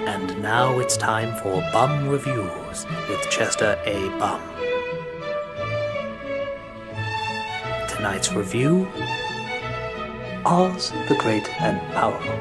And now it's time for Bum Reviews with Chester A. Bum. Tonight's review, Oz the Great and Powerful.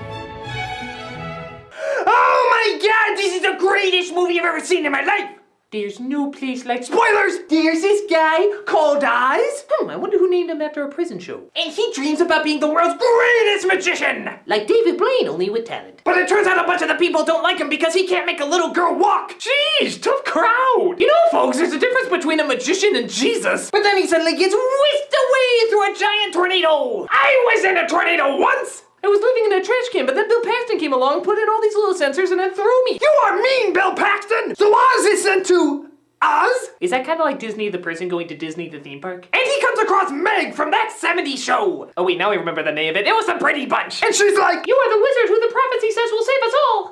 Oh my god, this is the greatest movie I've ever seen in my life! There's no place like spoilers! There's this guy called Oz. I wonder who named him after a prison show. And he dreams about being the world's greatest magician! Like David Blaine, only with talent. But it turns out a bunch of the people don't like him because he can't make a little girl walk! Jeez, tough crowd! You know, folks, there's a difference between a magician and Jesus. But then he suddenly gets whisked away through a giant tornado! I was in a tornado once! I was living in a trash can, but then Bill Paxton came along, put in all these little sensors, and then threw me. You are mean, Bill Paxton! So Oz is sent to Oz? Is that kind of like Disney the person going to Disney the theme park? And he comes across Meg from that 70s show! Oh wait, now I remember the name of it. It was the Brady Bunch! And she's like, "You are the wizard who the prophecy says will save us all!"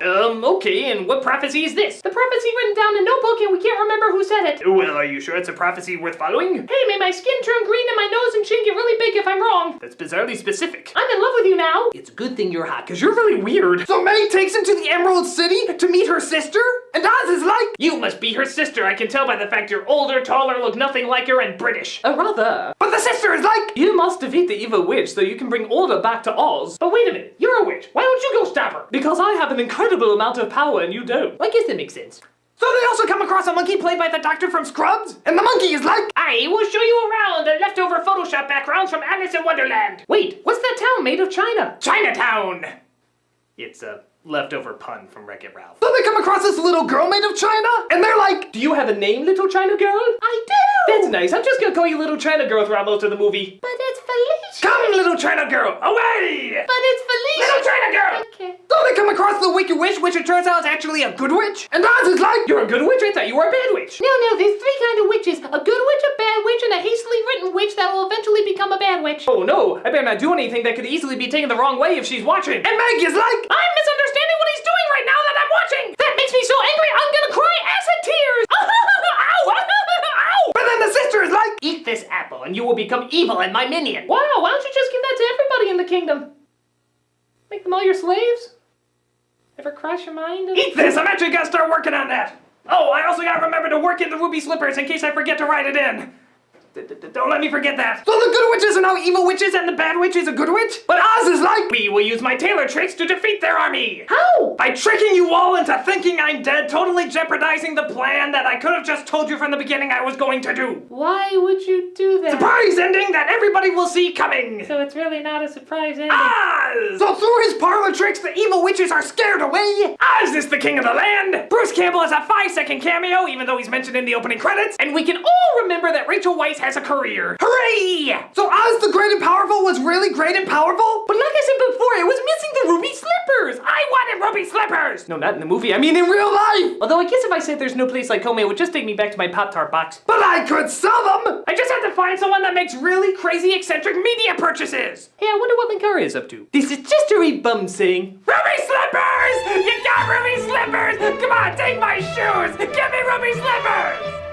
Okay, and what prophecy is this? The prophecy written down in a notebook and we can't remember who said it. Well, are you sure it's a prophecy worth following? Hey, may my skin turn green and my nose and chin get really big if I'm wrong. That's bizarrely specific. I'm in love with you now. It's a good thing you're hot, because you're really weird. So Meg takes him to the Emerald City to meet her sister? And Oz is like, "You must be her sister. I can tell by the fact you're older, taller, look nothing like her, and British." Rather. But the sister is like, "You must defeat the evil witch so you can bring order back to Oz." But wait a minute, you're a witch. Why don't you go stop her? Because I have an incredible amount of power and you don't. I guess that makes sense. So they also come across a monkey played by the doctor from Scrubs? And the monkey is like, "I will show you around the leftover Photoshop backgrounds from Alice in Wonderland." Wait, what's that town made of China? Chinatown! It's a leftover pun from Wreck-It Ralph. So they come across this little girl made of China, and they're like, "Do you have a name, little China girl?" "I do!" "That's nice, I'm just gonna call you little China girl throughout most of the movie." "But it's Felicia." "Come, little China girl, away!" "But it's Felicia." "Little China girl!" "Okay." So they come across the Wicked Witch, which it turns out is actually a good witch. And Oz is like, "You're a good witch? I thought you were a bad witch." "No, there's three kinds of witches. A good witch, a bad witch, and a hastily written witch that will eventually become a bad witch." "Oh no, I better not do anything that could easily be taken the wrong way if she's watching." And Meg is like, "I'm misunderstanding what he's doing right now that I'm watching. That makes me so angry I'm gonna cry acid tears." Ow! Ow! But then the sister is like, "Eat this apple and you will become evil and my minion." Wow, why don't you just give that to everybody in the kingdom? Make them all your slaves? Ever cross your mind? Eat this! I'm actually gonna start working on that! Oh, I also gotta remember to work in the ruby slippers in case I forget to write it in. Don't let me forget that. So the good witches are now evil witches and the bad witch is a good witch? But Oz is like, "We will use my tailor tricks to defeat their army." How? By tricking you all into thinking I'm dead, totally jeopardizing the plan that I could have just told you from the beginning I was going to do. Why would you do that? Surprise ending that everybody will see coming. So it's really not a surprise ending. Oz! So through his parlor tricks, the evil witches are scared away. Oz is the king of the land. Bruce Campbell has a 5-second cameo, even though he's mentioned in the opening credits. And we can all remember that Rachel Weisz has a career. Hooray! So Oz the Great and Powerful was really great and powerful? But like I said before, it was missing the ruby slippers! I wanted ruby slippers! No, not in the movie, I mean in real life! Although I guess if I said there's no place like home, it would just take me back to my Pop-Tart box. But I could sell them! I just have to find someone that makes really crazy eccentric media purchases! Hey, I wonder what Linkara is up to. This is just a Bum saying, "Ruby slippers! You got ruby slippers! Come on, take my shoes! Give me ruby slippers!"